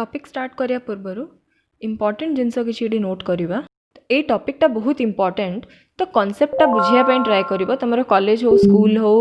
Topic start करिया पूर्व important जिनस कि नोट करवा ये टॉपिकटा बहुत इम्पोर्टेंट तो कॉन्सेप्टटा बुझापी ट्राए कर तुम कॉलेज हो स्कूल हो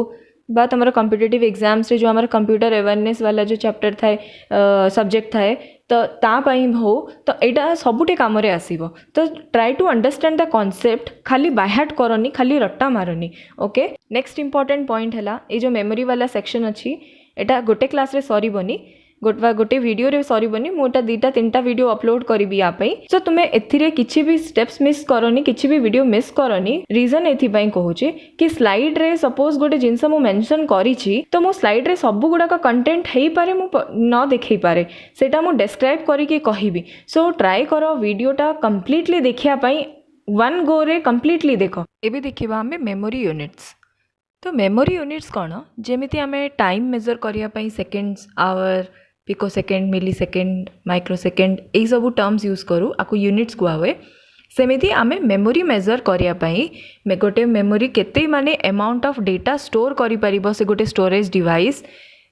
बा तुम कॉम्पिटिटिव एग्जाम्स जो हमारे कंप्यूटर अवेयरनेस वाला जो चैप्टर थाए सब्जेक्ट थाए तो तापाई हो तो यहाँ सबुटे कम आसो तो try to understand the concept खाली बायहार्ट करनी खाली रट्टा मारनी ओके। नेक्स्ट इंपोर्टेंट पॉइंट है ये जो मेमोरी वाला सेक्शन अच्छी एटा गोटे क्लास रे सरीबनी गोटे वीडियो रे सरीबनी मुझे दुईटा तीनटा वीडियो अपलोड करी यापाई सो तुम्हें एथिरे किछि भी स्टेप्स मिस करनी किछि भी वीडियो मिस करनी रीजन एथिपाई कहूचे कि स्लाइड रे सपोज गोटे जिनस मु मेंशन करिछि तो मो स्लाइड रे सब गुड़ाक कंटेंट हेई पारे मु न देखै पारे सेटा मु डिस्क्राइब करिके कहिबी सो ट्राई करो वीडियोटा कंप्लीटली देखिया पाई वन गो रे कंप्लीटली देखो। एबे देखिबा हमें मेमोरी यूनिट्स तो मेमोरी यूनिट्स कौन जेमिति आमे टाइम मेजर करिया पाई seconds hour picosecond millisecond microsecond यही सब टर्म्स यूज करूँ आपको यूनिट्स कुआ हुए सेमिति आमे मेमोरी मेजर करिया पाई गोटे मेमोरी केते माने अमाउंट ऑफ डेटा स्टोर करि परिबो से गोटे स्टोरेज डिवाइस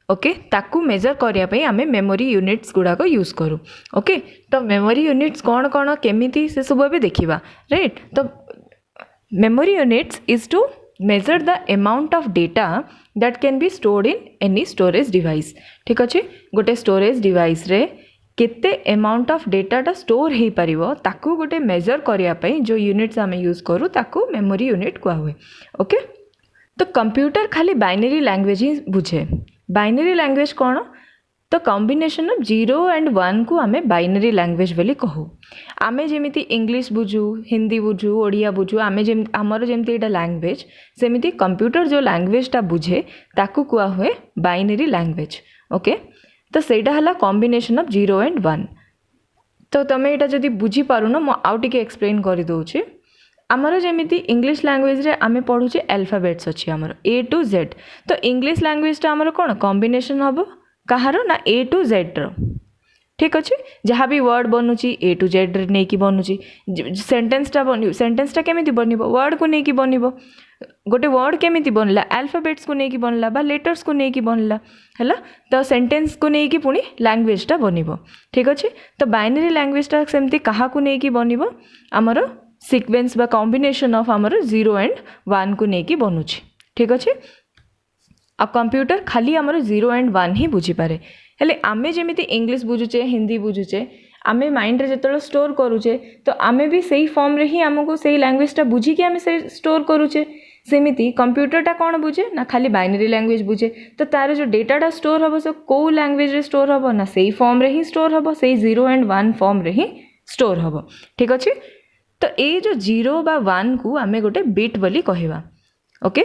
ओके ताकू मेजर करिया पाई आमे मेमोरी यूनिट्स गुड़ाक यूज करूँ ओके। तो मेमोरी यूनिट्स कौन कौन केमिति से सब भी देखिबा राइट। तो memory units is to measure the amount of data that can be stored in any storage device ठीक अच्छे गोटे storage device रे केते amount of data टा store हो पारिबो ताकू गोटे measure करिया पई जो units आमे यूज करू ताकू memory unit कुआ हुए ओके। तो कंप्यूटर खाली बाइनरी लैंग्वेज ही बुझे बाइनरी लैंग्वेज कौन तो कॉम्बिनेशन ऑफ 0 एंड 1 को आमे बाइनरी लैंग्वेज बोली कहू आमे जेमिति इंग्लिश बुझू हिंदी बुझू ओडिया बुझू आमे आमर जेमिति एटा लैंग्वेज सेमिति कंप्यूटर जो लैंग्वेज टा बुझे ताकू कुआ हुए बाइनरी लैंग्वेज ओके। तो सेटा हला कॉम्बिनेशन ऑफ 0 एंड 1 तो तमे एटा जदी बुझी पारुन मो आउ टिके एक्सप्लेन करि दोछि आमर जेमिति इंग्लिश लैंग्वेज रे आमे पढुचे अल्फाबेट्स अछि आमर ए टू जेड तो इंग्लिश लैंग्वेज टा आमर कोन कॉम्बिनेशन हबो कहार ना ए टू जेड रो ठीक अच्छे जहाँ भी वर्ड बनूची ए टू जेड नहीं कि बनूची सेंटेंसटा बन सेंटेंसटा केमिति बनइबो वर्ड को नहीं कि बनइबो गोटे वर्ड केमिति बनला अल्फाबेट्स को नहीं कि बनला बा लेटर्स को नहीं कि बनला हैला तो सेंटेंस को नहीं कि पुणी लैंग्वेजटा बनिबो ठीक अच्छे। तो बाइनरी लैंग्वेजटा सेमती कहा को नहीं कि बनिबो आमर सीक्वेंस बा कॉम्बिनेशन ऑफ आमर 0 एंड 1 को नहीं कि बनूची ठीक अच्छे। आ कंप्यूटर खाली आमर 0 एंड 1 ही बुझी पारे हेले आमे जेमिति इंग्लिश बुझुचे हिंदी बुझुचे आमे माइंड रे जेतलो स्टोर करूचे तो आमे भी सही फॉर्म रे ही हमको सही लैंग्वेजटा बुझी के आमे से स्टोर करूचे सेमिति कंप्यूटरटा कौन बुझे ना खाली बाइनरी लैंग्वेज बुझे तो तार जो डेटाटा स्टोर हबो से को लैंग्वेज रे स्टोर हबो ना सही फॉर्म रे ही स्टोर हबो सही 0 एंड 1 फॉर्म रे ही स्टोर हबो ठीक अच्छे। तो ये जो 0 बा 1 को आमे गोटे बिट बोली कहवा ओके।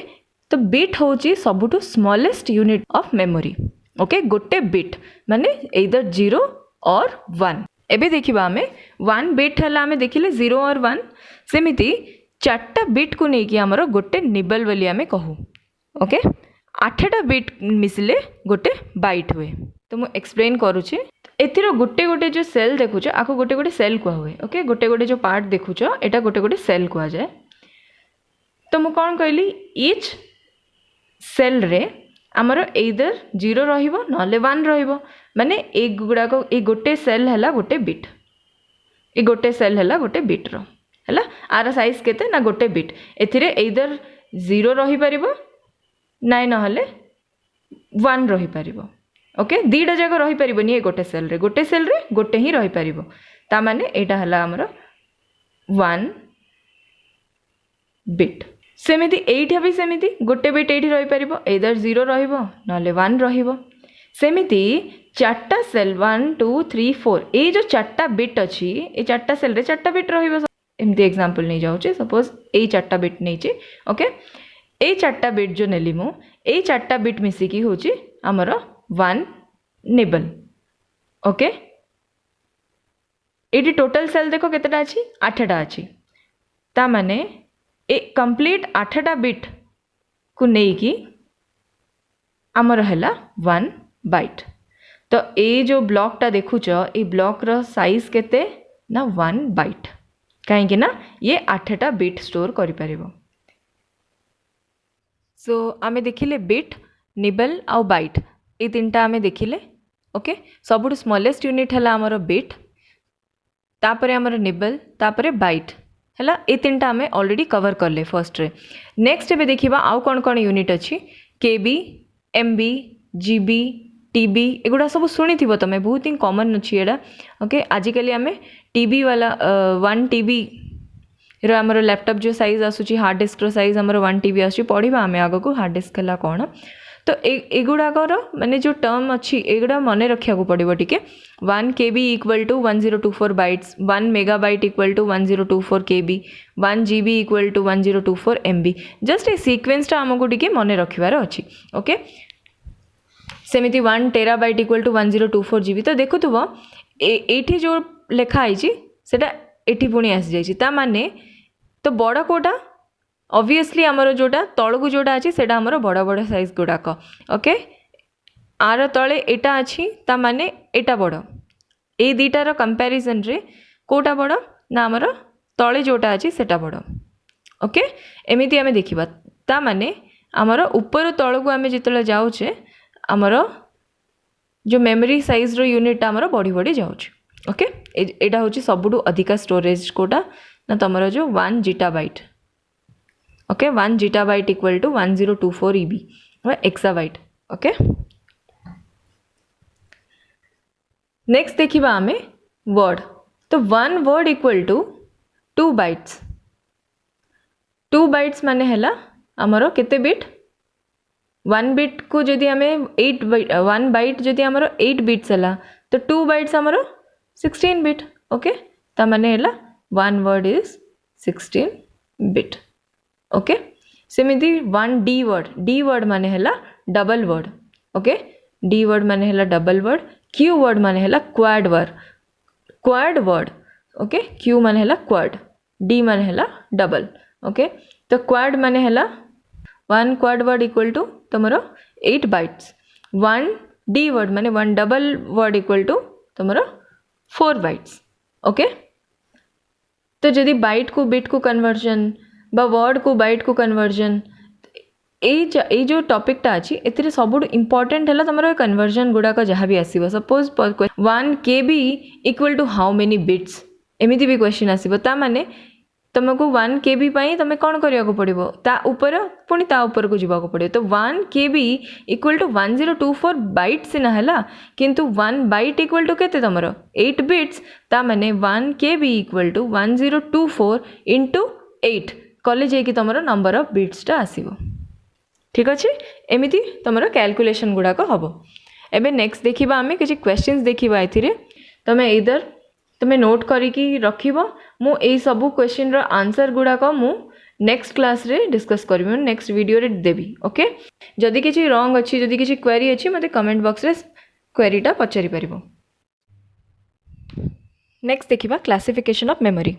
तो बिट होची सबुठु smallest unit of memory okay गोटे बिट माने इधर 0 और 1 एबे देखिबा हमें 1 बिट हला हमें देखिले 0 और 1 सेमिति चारटा बिट को नहीं कि हमरो गोटे निबल बोली हमें कहू ओके 8टा बिट मिसले गोटे बाइट हुए। तो मु एक्सप्लेन करूची एथिरो गोटे गोटे जो सेल देखुछ आको गोटे गोटे सेल कुआ हुए ओके गोटे गोटे जो पार्ट देखुछ एटा गोटे गोटे सेल कुआ जाए। तो मु कौन कहली इच सेल रे आमर एइदर 0 रहिबो नले 1 रहिबो माने ए गुड़ाक ए गोटे सेल हला गोटे बिट ए गोटे सेल हला गोटे बिट रो हला आर साइज केते ना गोटे बिट एथिरे एइदर 0 रहि परिबो नाइ न हले 1 रहि परिबो ओके दीटा जगह रहि परिबोनी ए गोटे सेल रे गोटे ही रहि परिबो ता माने एटा हला हमर 1 बिट सेमिति एइठा भी सेमिति गोटे बिट एइठी रहि परिबो एदर 0 रहिबो नले 1 रहिबो सेमिति चारटा सेल 1 2 3 4 ए जो चारटा बिट अछि ए चारटा सेल रे चारटा बिट रहिबो एमती एग्जांपल नै जाउचे सपोज ए चारटा बिट नैचे ओके ए चारटा बिट जो नेली मु ए चारटा बिट मिसी की होची हमर 1 nibble okay. Eighty total sale देखो केतेटा अछि 8टा अछि ता माने ए कंप्लीट 8टा बिट को नहीं कि आमर हैला 1 बाइट। तो ए जो ब्लॉकटा देखुच ए ब्लॉक रो साइज केते ना 1 बाइट कहीं ना ये 8टा बिट स्टोर करि परिबो। सो आमे देखिले बिट निबल आउ बाइट ये तीनटा आमे देखिले ओके सबुठ स्मॉलेस्ट यूनिट है आमर बिट तापर आमर निबल तापर बाइट है ये तीन टा आम ऑलरेडी कवर कले फर्स्ट रे नेक्स्ट एबे देखिबा आउ कौन कौन यूनिट अच्छी केबी एमबी जीबी टीबी एगुड़ा सब शुणी थी तुम बहुत ही कॉमन अच्छी एडा ओके आजिकल आम टीबी वाला 1 TB आमर लैपटॉप जो साइज आसूची हार्ड डिस्क साइज आमर 1 TB आसूची पढ़ा आम आग को हार्ड डिस्क है कौन तो एगुड़ाकर माने जो टर्म अच्छी एगुड़ा मन रखा पड़ो टी 1 KB equal to 1024 bytes 1 megabyte equal to 1024 KB 1 GB equal to 1024 MB just a सीक्वेंसटा आमको टी मन रखार अच्छी ओके सेमती 1 टेराबाइट इक्वल टू 1024 GB तो देखुव ये जो लिखाई सेटा एठी पुणी आसी जाइए माने तो बड़ कोटा ऑब्वियसली आमर जोटा तलू जोटा अच्छी से आमर बड़ बड़ साइज गुड़ाक ओके आर तले एटा अच्छी ता माने एटा बड़ ए दुटार कंपैरिजन रे कोटा बड़ ना आमर तले जोटा अच्छी सेटा बड़ ओके एमती आम देखा ता माने आमर ऊपर तलू आम जिते जाऊे आमर जो मेमोरी साइज रो यूनिट आमर बढ़ी बढ़ी जाऊँ ओके एटा हूँ सबुठु अधिका स्टोरेज कोटा ना तुमर जो 1 zettabyte okay 1 zettabyte equal to 1024 EB exabyte okay next देखिबा आमे वर्ड तो 1 word equal to 2 bytes 2 bytes माने हैला आमर केते बिट 1 बिट को जदि आमे 8 बाइट 1 बाइट जदि आमर 8 बिट्स हैला तो 2 बाइट्स आमर 16 बिट ओके ता माने हैला 1 वर्ड इज 16 बिट ओके सेमिति 1 डी वर्ड माने हैला double word okay D word माने हैला डबल वर्ड क्यू वर्ड माने हैला क्वाड वर्ड ओके क्यू माने हैला क्वाड डी माने हैला डबल ओके तो क्वाड माने हैला 1 क्वाड वर्ड इक्वल टू तुमरो 8 बाइट्स 1 डी वर्ड माने 1 डबल वर्ड इक्वल टू तुमरो 4 बाइट्स ओके तो जदि बाइट को बिट को कन्वर्जन बा वर्ड को बाइट को कन्वर्जन ये जो टॉपिकटा अच्छी ए सब इंपोर्टेंट है तुम कन्वर्जन गुड़ाक जहाँ भी आसो suppose 1 KB equal to how many bits एमती भी क्वेश्चन आसो ता माने तुमको 1 KB पाई तुम कौन करने पड़ो ता ऊपर पुणी ता ऊपर को जीवा पड़ो तो 1 KB इक्वल टू 1024 बाइट सिना है किंतु 1 बाइट इक्वल टू केते तुम 8 बिट्स ता माने 1 KB इक्वल टू 1024 इंटू 8 कले जाइए तुम नंबर ऑफ बिट्सटा आसो ठीक अच्छे एमती तुम कैलकुलेशन गुड़ाक हम एबे नेक्स्ट देखा आम किसी क्वेश्चंस देखा ए तुम इधर तुम नोट करिकी रखिबो मु एई सबु क्वेश्चन रो आंसर गुड़ाक मु नेक्स्ट क्लास रे डिस्कस करी नेक्स्ट वीडियो रे देबी ओके जदि किसी रॉन्ग अच्छी जदि किसी क्वेरी अच्छी मते कमेंट बॉक्स रे क्वेरीटा पचारि परिबो नेक्स्ट देखिबा क्लासिफिकेशन ऑफ मेमोरी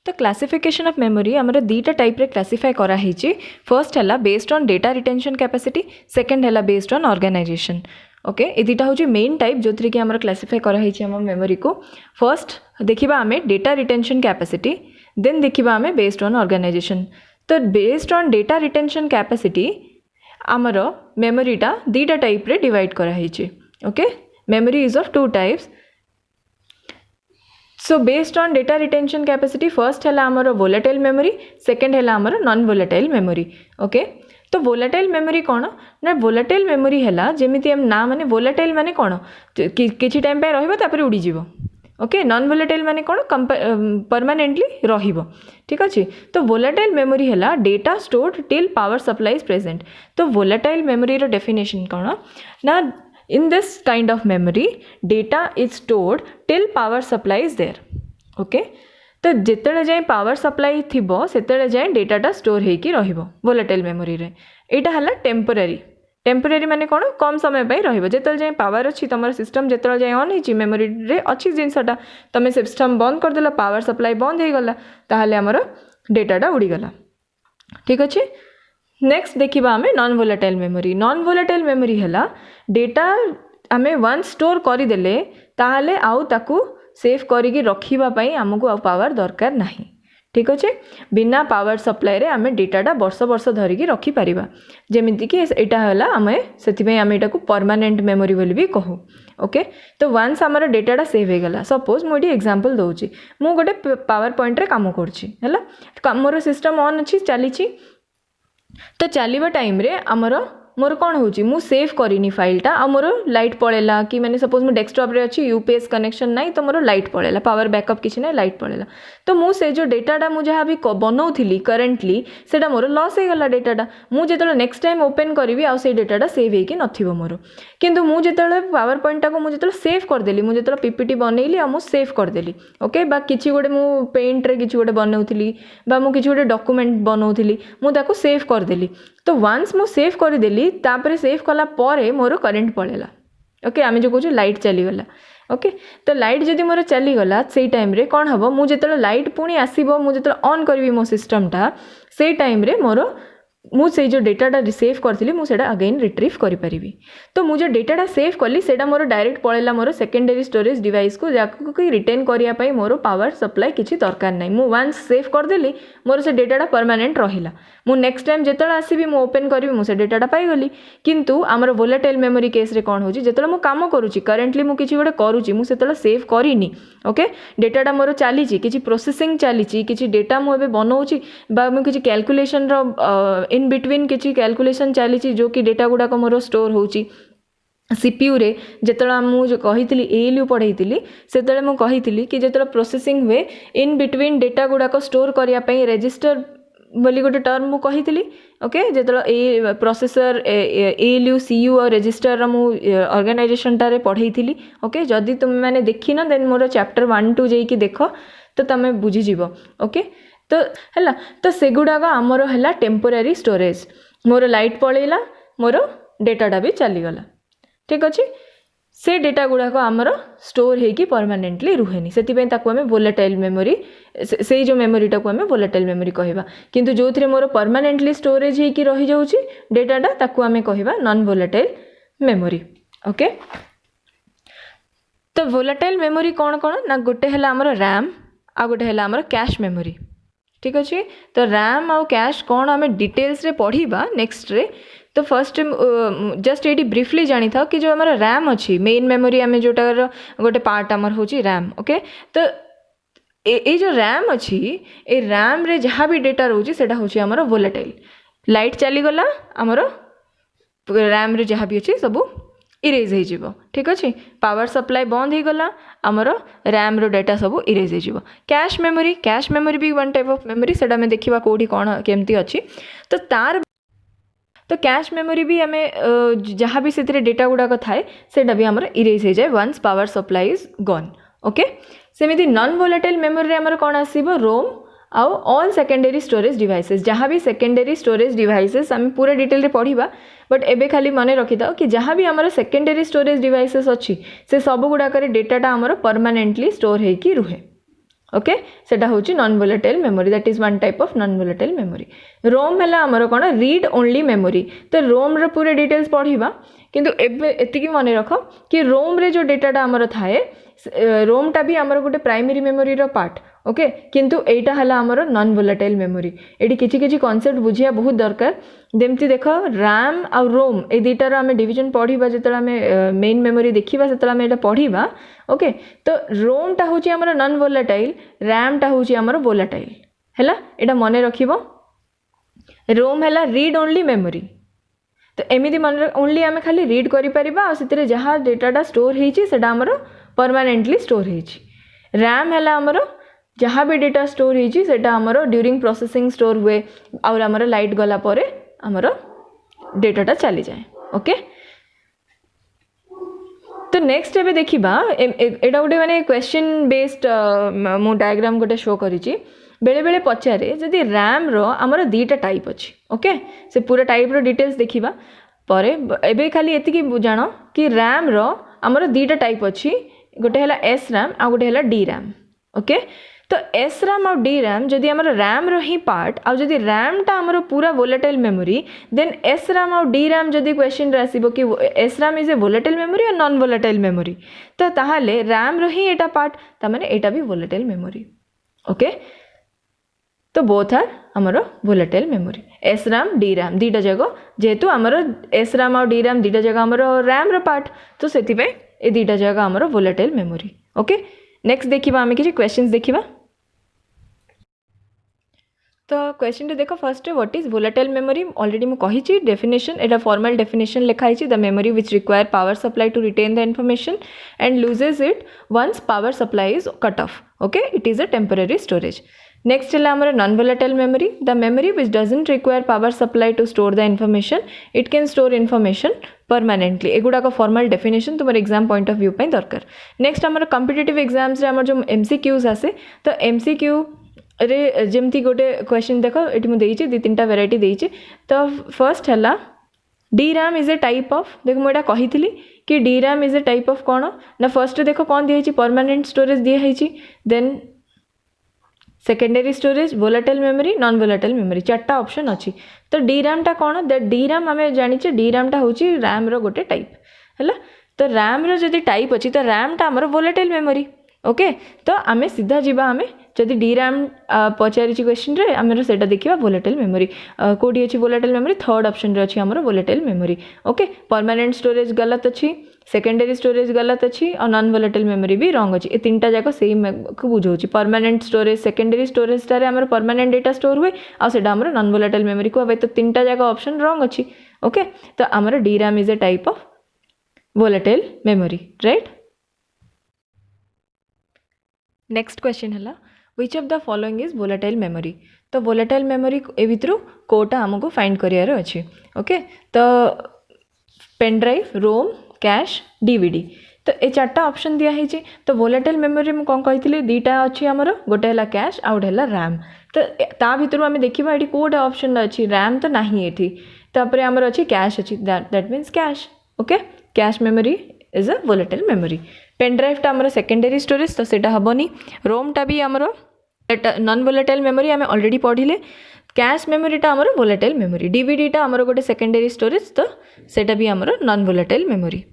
तो क्लासिफिकेशन ऑफ मेमोरी आमर दीटा टाइप रे क्लासिफाई करा हिची फर्स्ट है based on data retention capacity second है बेस्ड ऑन ऑर्गेनाइजेशन ओके ये दुटा हूँ मेन टाइप जो थी कि आम क्लासिफाई कराई आम मेमोरी को फर्स्ट देखा आम डेटा रिटेंशन कैपेसिटी देन देखा आम बेस्ड ऑन ऑर्गेनाइजेशन तो based on data retention capacity आमर मेमोरीटा दीटा टाइप रे डिवाइड कराई okay memory is of 2 types so based on data retention capacity first है आमर वोलेटाइल मेमोरी सेकंड है आमर नॉन वोलेटाइल मेमोरी ओके तो वोलेटाइल मेमोरी कौन ना वोलेटाइल मेमोरी है जमीती ना माने वोलेटाइल माने कौन किसी टाइम पे रही उड़ीज ओके नॉन वोलेटाइल माने कौन परमानेंटली रहिबो ठीक अच्छे तो वोलेटाइल मेमोरी है data stored till power supply is present तो वोलेटाइल मेमोरी रो डेफिनेशन कौन ना in this kind of memory data is stored till power supply is there okay तो जिते जाए पावर सप्लाई थी से जाए डेटाटा स्टोर होगी वोलेटाइल मेमोरी रे एटा हला टेम्परेरी माने कौन कम समय पाई रहिबो जेतल जाए पावर अच्छी तुम सिस्टम जेतल जाए ऑन होची मेमोरी रे अच्छी जिनसटा तुम सिस्टम बंद कर देला पावर सप्लाई बंद हो गला ताहले हमर डेटाटा उड़ीगला ठीक अच्छे नेक्स्ट देखा आम नॉन वोलेटाइल मेमोरी है डेटा आम वन स्टोर करदे ताहले आउ ताकू सेव करिकी रखिबा पई आमको आउ पावर दरकार नहीं ठीक अच्छे बिना पावर सप्लाई रे आमे डेटाटा वर्ष वर्ष धरिकी रखिपर जमीक यहाँ आम से आम यहाँ परमानेंट मेमोरी बोली भी कहूँ ओके। तो वन्स आमर डेटाटा सेव हो गला सपोज मुझे एग्जांपल दूसरी मु गोटे पावर पॉइंट रे काम कर मोर सिस्टम ऑन अच्छी चली तो चलवा टाइम रे आमर मोर कौन होची मु सेव करनी फाइलटा आ मोर लाइट पड़ेगा कि मैंने सपोज मु डेस्कटॉप रे अच्छी यूपीएस कनेक्शन नहीं तो मोर लाइट पड़ेगा पावर बैकअप किसी ना लाइट पड़ेगा तो मु से जो डेटाटा मु जहाँ भी बनाऊली करेन्टली से मोर लॉस हो गला डेटाटा मुझे नेक्स्ट टाइम ओपन करी आ डेटाटा सेव होगी नथिबो मोर किंतु मु जिते पावर पॉइंटा को मुझे सेव करदेली मुझे पीपीटी बनैली आ मु सेव करदेली ओके बा किसी गोटे मु पेंट रे किसी गोटे बनाऊली बा मु किसी गोटे डॉक्यूमेंट बनाऊली मुझे सेव करदेली तो वन्स मु सेव करदेली तापर सेव कला परे मोर करेन्ट पड़ेगा ओके आम जो कहे लाइट चलीगला ओके। तो लाइट जदि मोर चलीगला से टाइम रे कौन हम मुझे लाइट पुणी आसो मुझे ऑन करी मो सिस्टमटा से टाइम रे मोर मुझे जो डेटाटा सेव करी मुझे अगेन रिट्रीव करी तो मुझे डेटाटा सेव कली से मोर डायरेक्ट पड़ेगा मोर सेकेंडरी स्टोरेज डिवाइस को जहाँ रिटेन करने मोर पावर सप्लाई किसी दरकार नहीं मु वन्स सेव करदेली मोर से डेटाटा परमानेंट रहिला मु नेक्स्ट टाइम जो आसबि मु ओपन करी मुझे डेटाटा पाईगली किंतु आमर वोलेटाइल मेमोरी केस रे कौन होची जो मु काम करुँची करेन्टली मु किसी गोटे करुँची मुझे सेव करनी ओके डेटाटा मोर चली किसी प्रोसेसिंग चली किसी डेटा मुझे बनाऊँगी मुझे कैलकुलेशन इन बिटवीन किसी कैलकुलेशन चली जो कि डेटा गुड़ाक मोर स्टोर होची सीपीयू रे जिते मुझे कही एएलयू पढ़ाई से कही कि जो प्रोसेसिंग हुए इन बिटवीन डेटा गुड़ाक स्टोर करने रजिस्टर बोली गोटे टर्म मु कही ओके जो प्रोसेसर एएलयू सीयू और रजिस्टर मु ऑर्गेनाइजेशन टारे पढ़ाई ओके जदि तुम मैंने देखी ना देन मोर चैप्टर 1 2 जाइए देख तो तुम बुझीज ओके। तो है तो सेगुड़ाक आमर है टेम्पोरारी स्टोरेज मोर लाइट पड़ेगा मोर डेटाटा भी चलीगला ठीक अच्छे से डेटा गुड़ाक आमर स्टोर होगी परमानेंटली रुहेनी से आम वोलेटाइल मेमोरी से जो मेमोरीटा को आम वोलेटाइल मेमोरी कहवा किंतु जो थी मोर परमानेंटली स्टोरेज होगी रही जाऊँगी डेटाटा ताकू आम कहवा नॉन वोलेटाइल मेमोरी ओके। तो वोलेटाइल मेमोरी कौन कौन ना गोटे है आमर रैम आ गोटे है आमर कैश मेमोरी ठीक अच्छे। तो रैम आउ कैश कौन आम डिटेल्स रे पढ़ा नेक्स्ट रे तो फर्स्ट जस्ट ये ब्रीफली जानी था कि जो हमारा रैम अच्छी मेन मेमोरी आम जोटार गोटे पार्ट आमर हूँ रैम ओके। तो ये जो रैम अच्छी ए रैम रे जहाँ भी डेटा रोचे सेटा हूँ आमर वोलेटाइल लाइट चलीगला आमर रैम रे जहाँ भी अच्छी सब इरेज हो ठीक अच्छे पावर सप्लाई बंद हो गला आमर रैम रो डाटा सब इरेज हो। कैश मेमोरी भी वन टाइप ऑफ मेमोरी सेटा में देखा कौटी कौन केमती अच्छी तो तार तो कैश मेमोरी भी आम जहाँ भी से डेटा गुड़ाक थाए सेटा भी आमर इरेज हो जाए once power supply is gone okay. सेमिति नॉन वोलेटाइल मेमोरी रे आमर कौन आसीबो रोम आउ ऑल सेकेंडरी स्टोरेज डिवाइसेस जहाँ भी सेकेंडरी स्टोरेज डिवाइसेस आम पूरा डिटेल रे पढ़ा बट एबे खाली मन रखी था कि जहाँ भी आमर सेकेंडरी स्टोरेज डिवाइसेस अच्छी से सब गुड़ाक डेटाटा आमर परमानेंटली स्टोर होगी रुहे ओके सेटा हूँ non volatile memory that is one type of non volatile memory. ROM है आमर कौन रीड ओनली मेमोरी तो रोम रो पूरे डिटेल्स पढ़ा किंतु एति मन रख कि रोम रे जो डेटाटा आमर थाए रोमटा भी आमर गोटे प्राइमरी मेमोरी रो पार्ट ओके किंतु एटा हला आमर नॉन वोलेटाइल मेमोरी एटी किछि किछि कॉन्सेप्ट बुझिया बहुत दरकार जेमती देख रैम आ रोम ए दुटार आम डिविजन पढ़ा जो आम मेन मेमोरी देखा से आम एटा पढ़ा ओके। तो रोमटा हूँ आमर नॉन वोलेटाइल रैमटा हूँ आमर वोलेटाइल है एटा मन रखिबो रोम है रीड ओनली मेमोरी तो एमती मन ओनली आम खाली रीड करें जहाँ डेटाटा स्टोर होमर परमानेंटली स्टोर हो। रैम है आमर जहाँ भी data store Homer during processing store हुए और आमर लाइट गला परे आमर डेटाटा चली जाए ओके। तो नेक्स्ट एबे देखिबा एटा गोटे माने क्वेश्चन बेस्ड मु डायग्राम गोटे शो करिछि बेले बेले पचारे जदि रैम रो आमर दीटा टाइप अच्छी ओके से पूरा टाइप रो डिटेल्स देखिबा परे एबे खाली एतिकी जानो कि रैम रो आमर दीटा टाइप अच्छी गोटे है एस रैम आ गोटे है डी रैम ओके। तो एस रैम और डी रैम जदि आमर रैम रो ही पार्ट आ जदि रैम टा आमर पूरा volatile memory then S RAM और डी रैम जदि क्वेश्चन रे आसीबो कि S RAM is a volatile memory और नॉन वोलेटाइल मेमोरी तो ताहाले रैम रो ही एटा पार्ट ता माने एटा भी वोलेटाइल मेमोरी ओके। तो बोथ आर आमर volatile memory S RAM D RAM दीटा जाक जेहेतु आमर एस रैम और डी रैम दीटा जाक आमर रैम पार्ट तो से ए दीटा जाक आमर वोलेटाइल मेमोरी ओके नेक्स्ट देखा आम किसी क्वेश्चंस देखा तो क्वेश्चन देखो first what is volatile memory already मुझे कही डेफिनेशन एटा फॉर्मल डेफिनेशन लिखाई the memory which require power supply to retain the information and loses it once power supply is cut off okay it is a temporary storage next है आमर non volatile memory the memory which doesn't require power supply to store the information it can store information permanently एगुड़ाक formal definition तुम exam point of view पर दरकार next आमर competitive exams आमर जो MCQs आसे तो एमसीक्यू रे जमती गोटे क्वेश्चन देख ये मुझे दी तीन वेराइटी देती तो फर्स्ट है D RAM is a type of देख मुझे कही कि D RAM is a type of कौन ना फर्स्ट देख कौन दिखाई परमानेंट स्टोरेज दिखाई then secondary storage volatile memory non volatile memory चार्टा ऑप्शन अच्छी तो डी रैम टा कौन द डी रैम आम जाचे डी रैम टा हूँ रैम रो गोटे टाइप है तो रैम रो जदि टाइप अच्छी तो रैम टा आमर वोलेटाइल मेमोरी ओके तो आम सीधा जीवा आम जदि डी रैम पचारि क्वेश्चन रे आम से देखा वोलेटाइल मेमोरी कौटी अच्छी वोलेटाइल मेमोरी थर्ड ऑप्शन रे अच्छी आमर volatile memory okay permanent storage गलत अच्छी सेकेंडरी स्टोरेज गलत अच्छी और नॉन वोलेटाइल मेमोरी भी रॉन्ग अच्छी ये तीनटा जाक सेम को बुझाऊँ परमानेंट स्टोरेज सेकेंडरी स्टोरेज टारे आमर परमानेंट डेटा स्टोर हुए आउटा आमर नॉन वोलेटाइल मेमोरी को तो तीनटा जाक ऑप्शन रॉन्ग अच्छी ओके तो आमर the RAM is a type of volatile memory right next question है which of the following is volatile memory तो वोलेटाइल मेमोरी ए भितर कोटा आमको फाइंड करार अच्छे ओके तो pen drive ROM cache DVD तो ये चार्टा ऑप्शन दिखाई तो वोलेटाइल मेमोरी मुझे कौन कही दीटा अच्छी आमर गोटे है कैश आउ गोटे है रैम तो ता भितर आम देखा ये कौटा ऑप्शन अच्छी रैम तो ना ये तापर आमर अच्छी कैश अच्छी that means cache okay cache memory is a volatile memory pen drive टा आमर सेकेंडरी स्टोरेज तो सेटा हेनी रोम टा भी आमर नॉन वोलेटाइल मेमोरी आम ऑलरेडी पढ़िले कैश मेमोरी टा आमर वोलेटाइल मेमोरी डीवीडी टा आमर गोटे सेकेंडरी स्टोरेज तो सेटा भी आमर non volatile memory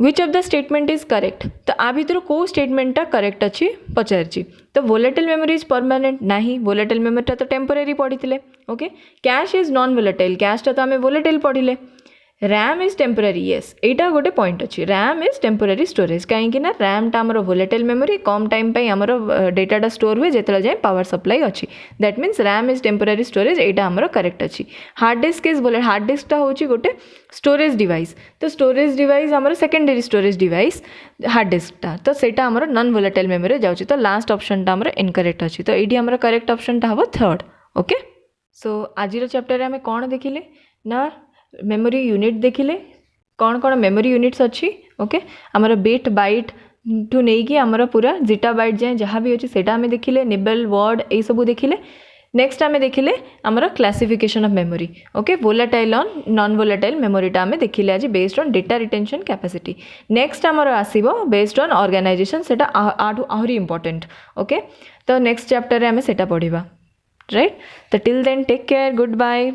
which of the statement is correct तो आ भितर कौ स्टेटमेंटा करेक्ट अच्छी पचार तो वोलेटाइल मेमोरी इज परमानेंट ना वोलेटाइल मेमोरी टा तो टेम्पररी पढ़ी okay cache is non volatile cache टा तो आम वोलेटाइल पढ़िले रैम इज टेम्पररी येस यहाँ गोटे पॉइंट अच्छी रैम इज टेम्पररी स्टोरेज कहीं रैम टा आमर वोलेटाइल मेमोरी कम टाइम पे आमर डेटाटा स्टोर हुए जिते जाए पावर सप्लाई अच्छी that means RAM is temporary storage यहाँ आमर करेक्ट अच्छी हार्ड डिस्क इज बोले हार्ड डिस्क टा हूँ गोटे स्टोरेज डिवाइस तो स्टोरेज डिवाइस आमर secondary storage device hard disk टा तो सेटा आमर नॉन वोलेटाइल मेमोरी जाऊँगी तो लास्ट ऑप्शन टा आमर इनकरेक्ट अच्छी तो ये आमर करेक्ट ऑप्शन टा हम थर्ड ओके सो आज चैप्टर आम कौन देखिले ना मेमोरी यूनिट देखिले कौन कौन मेमोरी यूनिट्स अच्छी ओके आमर बिट बाइट ठू नहीं आमर पूरा जीटा बाइट जाए जहाँ भी अच्छी सेटा आम देखिले निबल वर्ड ये सब देखिले नेक्स्ट आम देखिले आमर classification of memory okay volatile on non volatile मेमोरीटा आम देखिले आज based on data retention capacity next आमर आसीबो बेस्ड ऑन ऑर्गेनाइजेशन सेटा आहरी इंपोर्टेंट ओके तो नेक्स्ट चैप्टर आम सेटा पढ़िबा राइट तो till then take care good bye.